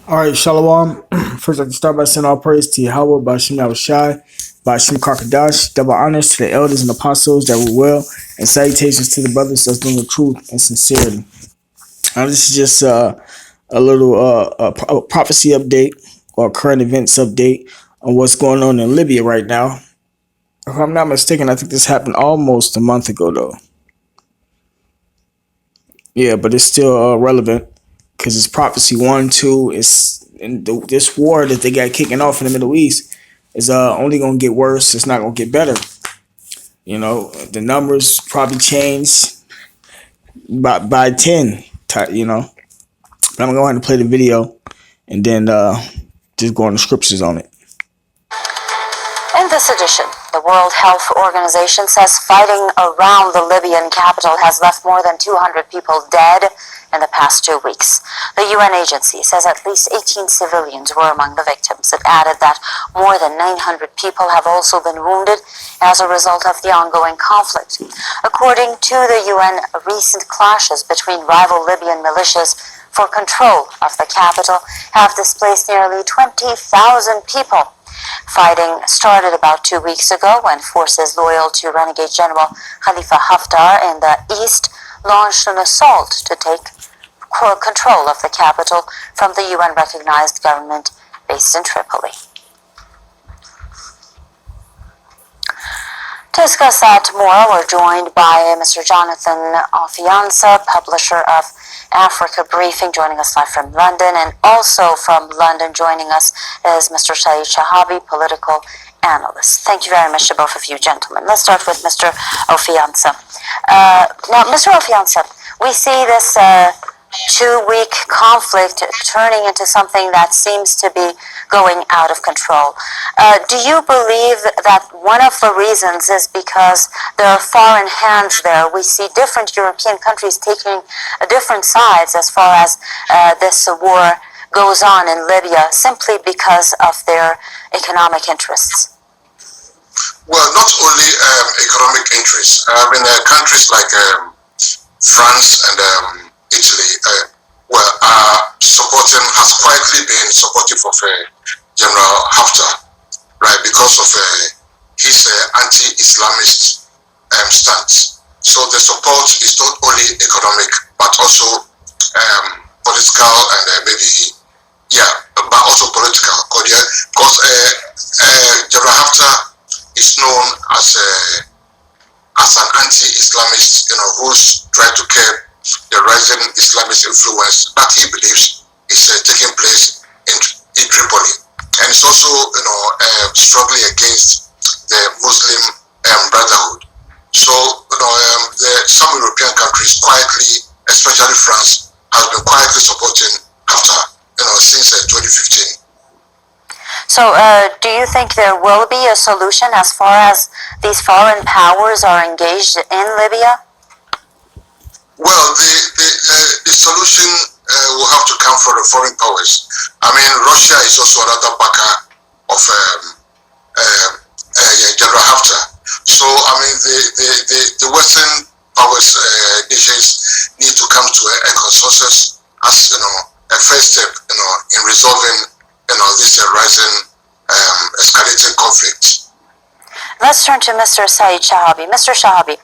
All right, Shalom. First, I'd like to start by saying all praise to Yahweh, Bashim Yahushai, Bashim Karkadash, double honors to the elders and apostles that were well, and salutations to the brothers that's doing the truth and sincerity. Now, this is just a little prophecy update or current events update on what's going on in Libya right now. If I'm not mistaken, I think this happened almost a month ago, though. Yeah, but it's still relevant because it's prophecy 1, 2. This war that they got kicking off in the Middle East is only gonna get worse. It's not gonna get better. You know, the numbers probably change by 10. You know, but I'm gonna go ahead and play the video and then just go on the scriptures on it. In this edition, the World Health Organization says fighting around the Libyan capital has left more than 200 people dead in the past 2 weeks. The UN agency says at least 18 civilians were among the victims. It added that more than 900 people have also been wounded as a result of the ongoing conflict. According to the UN, recent clashes between rival Libyan militias for control of the capital have displaced nearly 20,000 people. Fighting started about 2 weeks ago when forces loyal to renegade General Khalifa Haftar in the east launched an assault to take control of the capital from the UN-recognized government based in Tripoli. To discuss that more, we're joined by Mr. Jonathan Alfianza, publisher of Africa Briefing, joining us live from London, and also from London joining us is Mr. Saeed Shahabi, political analyst. Thank you very much to both of you gentlemen. Let's start with Mr. Alfianza. Now, Mr. Alfianza, we see this 2-week conflict turning into something that seems to be going out of control. Do you believe that one of the reasons is because there are foreign hands there? We see different European countries taking different sides as far as this war goes on in Libya simply because of their economic interests. Well, not only economic interests. Countries like France and Italy has quietly been supportive of General Haftar, right, because of his anti-Islamist stance. So the support is not only economic but also political and but also political. Because General Haftar is known as an anti-Islamist, who's trying to curb the rising Islamist influence that he believes is taking place in Tripoli, and it's also struggling against the Muslim Brotherhood. So some European countries quietly, especially France, has been quietly supporting Haftar since 2015. So do you think there will be a solution as far as these foreign powers are engaged in Libya? Well, the solution will have to come from the foreign powers. I mean, Russia is also another backer of General Haftar. So, I mean, the Western powers, nations need to come to a consensus as, a first step, in resolving, this rising, escalating conflict. Let's turn to Mr. Saeed Shahabi. Mr. Shahabi,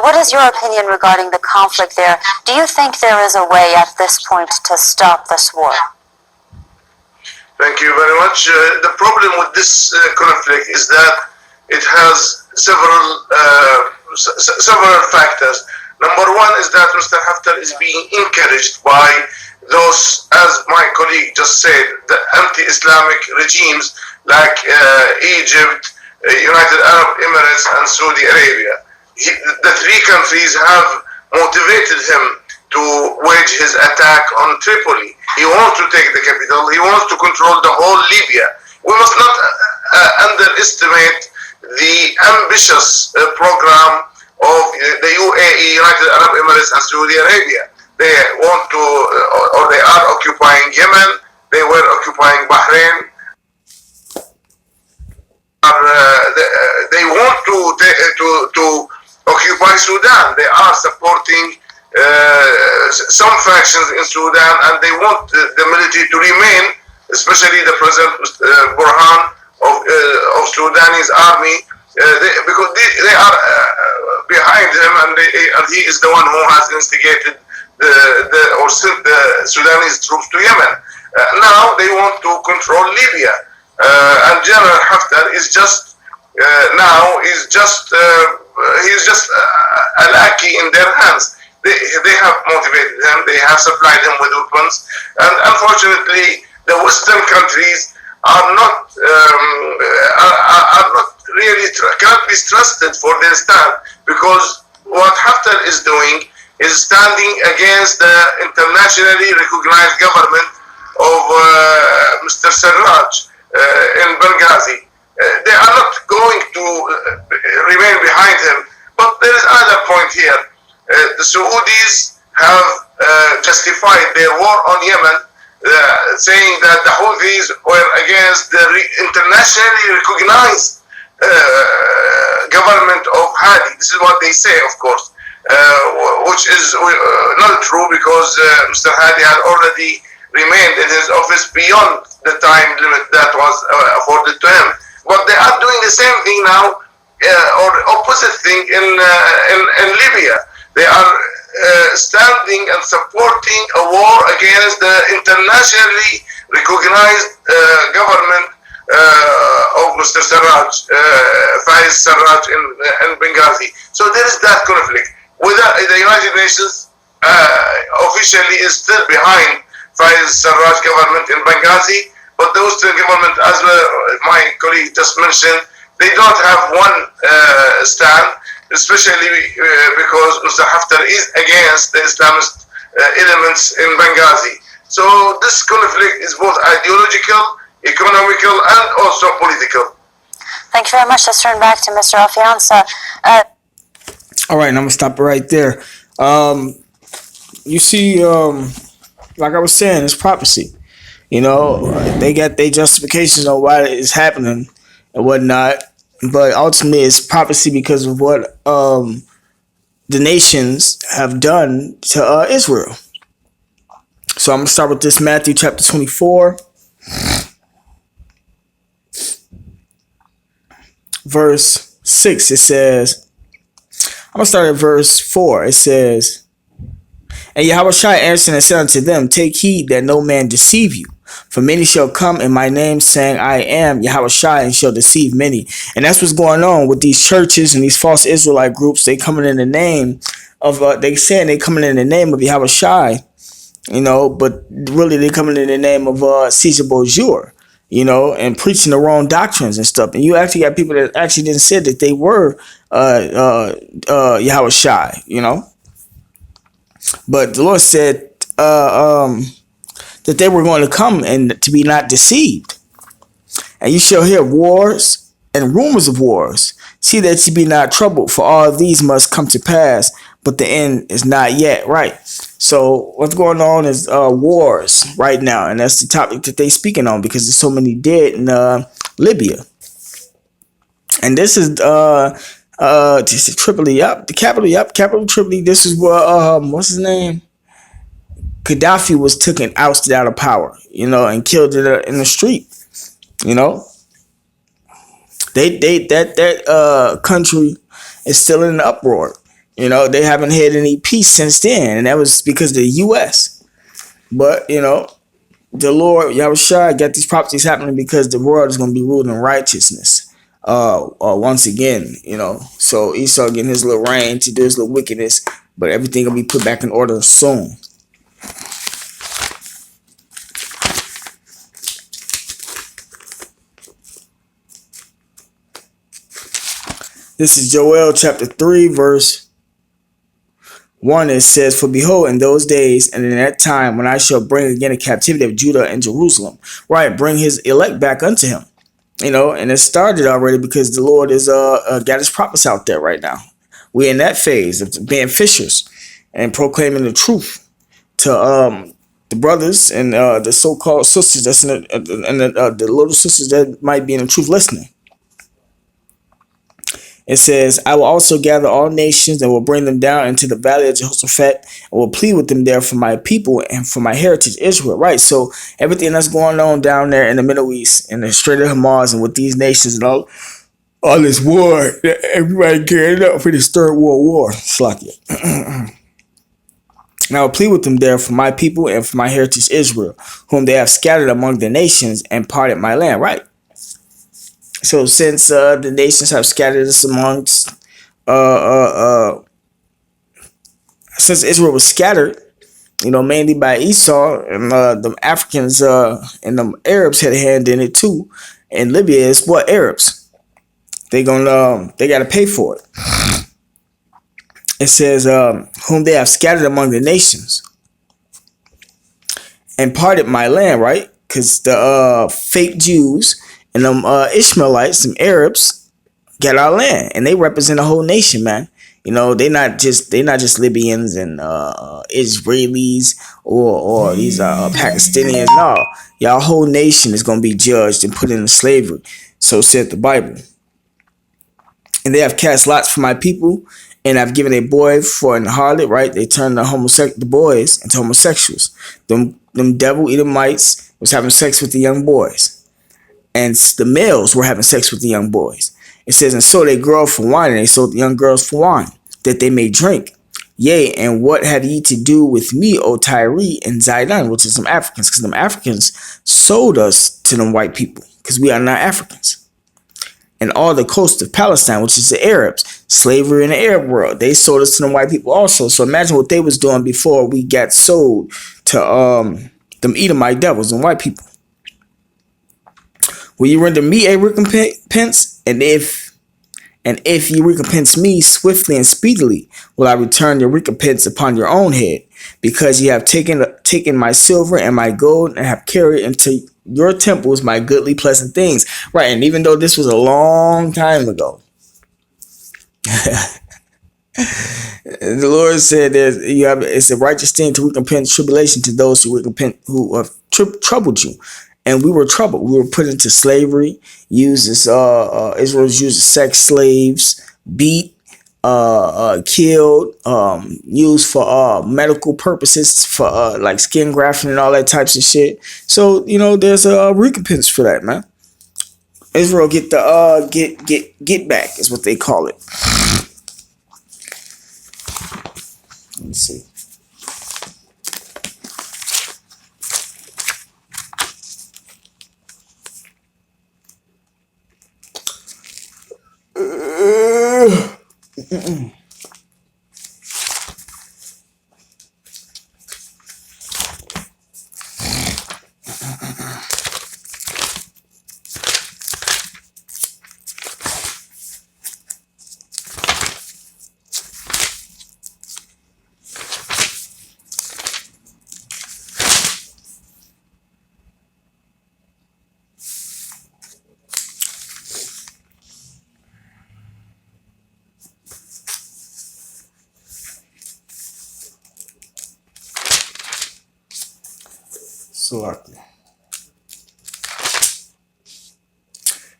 what is your opinion regarding the conflict there? Do you think there is a way at this point to stop this war? Thank you very much. The problem with this conflict is that it has several factors. Number one is that Mr. Haftar is being encouraged by those, as my colleague just said, the anti-Islamic regimes like Egypt, United Arab Emirates and Saudi Arabia. The three countries have motivated him to wage his attack on Tripoli. He wants to take the capital. He wants to control the whole Libya. We must not underestimate the ambitious program of the UAE, United Arab Emirates and Saudi Arabia. They want to, or they are occupying Yemen. They were occupying Bahrain. They want to occupy Sudan. They are supporting some factions in Sudan, and they want the military to remain, especially the President Burhan of Sudanese army, because they are behind him, and he is the one who has instigated or sent the Sudanese troops to Yemen. Now they want to control Libya, and General Haftar is just he's just a lackey in their hands. They have motivated him. They have supplied him with weapons, and unfortunately, the Western countries are not really cannot be trusted for their stand, because what Haftar is doing is standing against the internationally recognized government of Mr. Sarraj in Benghazi. They are not going to remain behind him. But there is another point here. The Saudis have justified their war on Yemen, saying that the Houthis were against the internationally recognized government of Hadi. This is what they say, of course, which is not true, because Mr. Hadi had already remained in his office beyond the time limit that was afforded to him. But they are doing the same thing now, or opposite thing in Libya. They are standing and supporting a war against the internationally recognized government of Mr. Sarraj, Faiz Sarraj in Benghazi. So there is that conflict. The United Nations officially is still behind Faiz Sarraj government in Benghazi, but the Western government, as my colleague just mentioned, they don't have one stand, especially because Mr. Haftar is against the Islamist elements in Benghazi. So this conflict is both ideological, economical, and also political. Thank you very much. Let's turn back to Mr. Alfianza. All right, and I'm gonna stop it right there. You see, like I was saying, it's prophecy. You know, they got their justifications on why it's happening and whatnot, but ultimately it's prophecy because of what the nations have done to Israel. So I'm gonna start with this Matthew chapter 24, verse 6. It says, I'm gonna start at verse 4. It says, and Yahushua answered and said unto them, take heed that no man deceive you. For many shall come in my name, saying, I am Yahushua, and shall deceive many. And that's what's going on with these churches and these false Israelite groups. They coming in the name of, they saying they coming in the name of Yahushua, you know, but really they coming in the name of Caesar Borgia, you know, and preaching the wrong doctrines and stuff. And you actually got people that actually didn't say that they were Yahushua, you know. But the Lord said that they were going to come and to be not deceived. And you shall hear wars and rumors of wars. See that you be not troubled, for all these must come to pass, but the end is not yet. Right. So what's going on is wars right now. And that's the topic that they speaking on, because there's so many dead in Libya. And this is Tripoli, the capital Tripoli. This is where what's his name? Gaddafi was ousted out of power, you know, and killed in the street. You know, that country is still in an uproar. You know, they haven't had any peace since then, and that was because of the U.S. But you know, the Lord Yahushua got these prophecies happening because the world is going to be ruled in righteousness. Once again, you know, so Esau getting his little reign to do his little wickedness, but everything will be put back in order soon. This is Joel chapter 3, verse 1. It says, for behold, in those days and in that time, when I shall bring again the captivity of Judah and Jerusalem, right, bring his elect back unto him. You know, and it started already because the Lord is got his prophets out there right now. We're in that phase of being fishers and proclaiming the truth to the brothers and the so-called sisters that's in the little sisters that might be in the truth listening. It says, I will also gather all nations and will bring them down into the valley of Jehoshaphat and will plead with them there for my people and for my heritage Israel. Right. So everything that's going on down there in the Middle East and the Strait of Hamas and with these nations and all this war that everybody carried up for this Third World War. Slack it. And I will plead with them there for my people and for my heritage Israel, whom they have scattered among the nations and parted my land. Right. So since the nations have scattered us amongst, since Israel was scattered, mainly by Esau and the Africans and the Arabs had a hand in it too. And Libya is what? Arabs. They gotta pay for it. It says, whom they have scattered among the nations and parted my land, right? Because the fake Jews and them Ishmaelites, some Arabs, got our land, and they represent a whole nation, man. They not just Libyans and Israelis or these Pakistanians. No, y'all whole nation is gonna be judged and put into slavery. So said the Bible. And they have cast lots for my people, and I've given a boy for an harlot, right? They turned the boys into homosexuals. Them devil Edomites was having sex with the young boys, and the males were having sex with the young boys. It says, and so they grow for wine, and they sold the young girls for wine, that they may drink. Yea, and what have ye to do with me, O Tyre and Zidon, which is some Africans, because them Africans sold us to them white people, because we are not Africans. And all the coast of Palestine, which is the Arabs, slavery in the Arab world, they sold us to them white people also. So imagine what they was doing before we got sold to them Edomite devils and white people. Will you render me a recompense? And if you recompense me swiftly and speedily, will I return your recompense upon your own head, because ye have taken my silver and my gold, and have carried into your temples my goodly pleasant things. Right, and even though this was a long time ago, the Lord said that it's a righteous thing to recompense tribulation to those who have troubled you. And we were troubled. We were put into slavery, used as Israel was used as sex slaves, beat, killed, used for medical purposes, for like skin grafting and all that types of shit. So there's a recompense for that, man. Israel get the get back is what they call it. Let me see.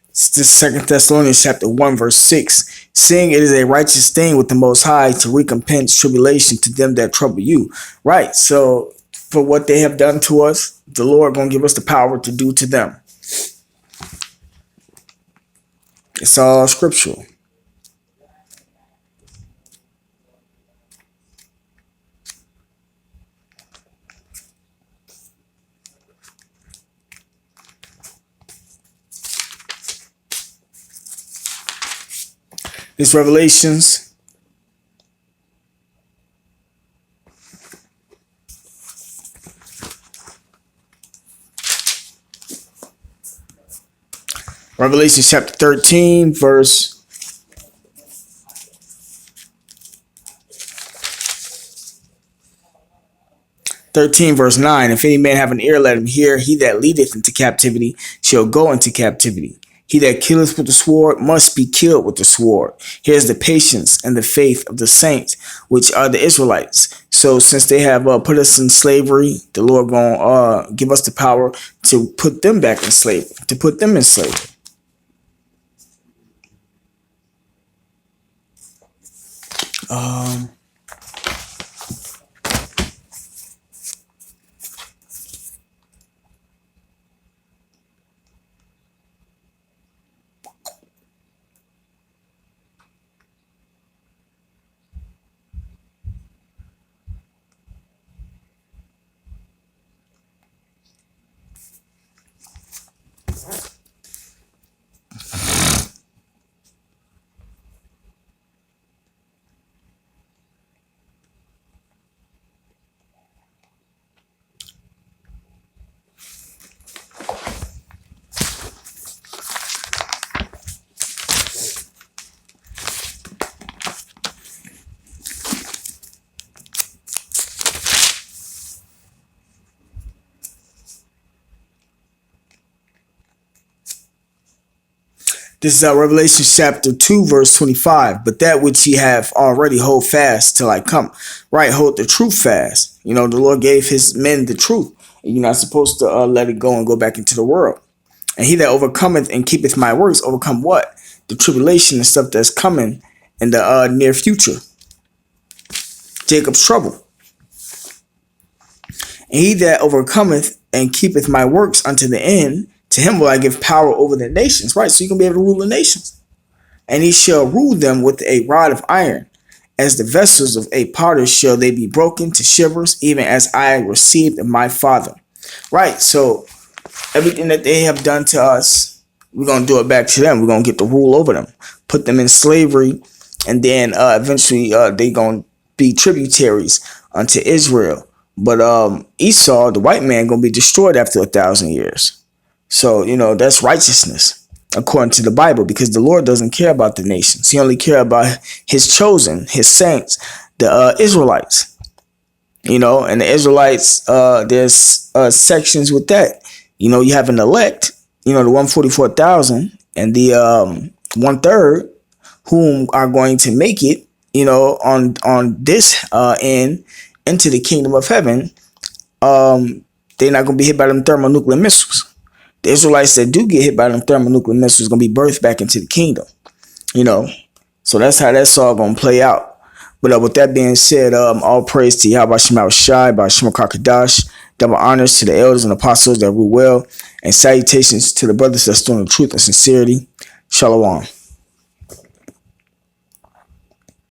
It's the 2 Thessalonians chapter 1 verse 6, saying it is a righteous thing with the Most High to recompense tribulation to them that trouble you. Right. So for what they have done to us, the Lord gonna give us the power to do to them. It's all scriptural. It's Revelations chapter 13 verse 9. If any man have an ear, let him hear. He that leadeth into captivity shall go into captivity. He that killeth with the sword must be killed with the sword. Here's the patience and the faith of the saints, which are the Israelites. So since they have put us in slavery, the Lord gonna give us the power to put them back in slavery, to put them in slavery. Um, This is Revelation chapter 2, verse 25. But that which ye have already hold fast till I come. Right, hold the truth fast. You know, the Lord gave his men the truth. And you're not supposed to let it go and go back into the world. And he that overcometh and keepeth my works, overcome what? The tribulation and stuff that's coming in the near future. Jacob's trouble. And he that overcometh and keepeth my works unto the end, to him will I give power over the nations. Right, so you can be able to rule the nations. And he shall rule them with a rod of iron. As the vessels of a potter shall they be broken to shivers, even as I received of my Father. Right, so everything that they have done to us, we're going to do it back to them. We're going to get to rule over them, put them in slavery, and then eventually they going to be tributaries unto Israel. But Esau, the white man, going to be destroyed after 1,000 years. So, you know, that's righteousness according to the Bible, because the Lord doesn't care about the nations. He only cares about his chosen, his saints, the Israelites. You know, and the Israelites, there's sections with that. You know, you have an elect, you know, the 144,000, and the 1/3 whom are going to make it, you know, on this end into the kingdom of heaven. They're not going to be hit by them thermonuclear missiles. The Israelites that do get hit by them thermonuclear missiles going to be birthed back into the kingdom, you know. So that's how that's all going to play out. But with that being said, all praise to Yahweh Shem Shai, by Shem Kakadash. Double honors to the elders and apostles that rule well, and salutations to the brothers that's doing the truth and sincerity. Shalom.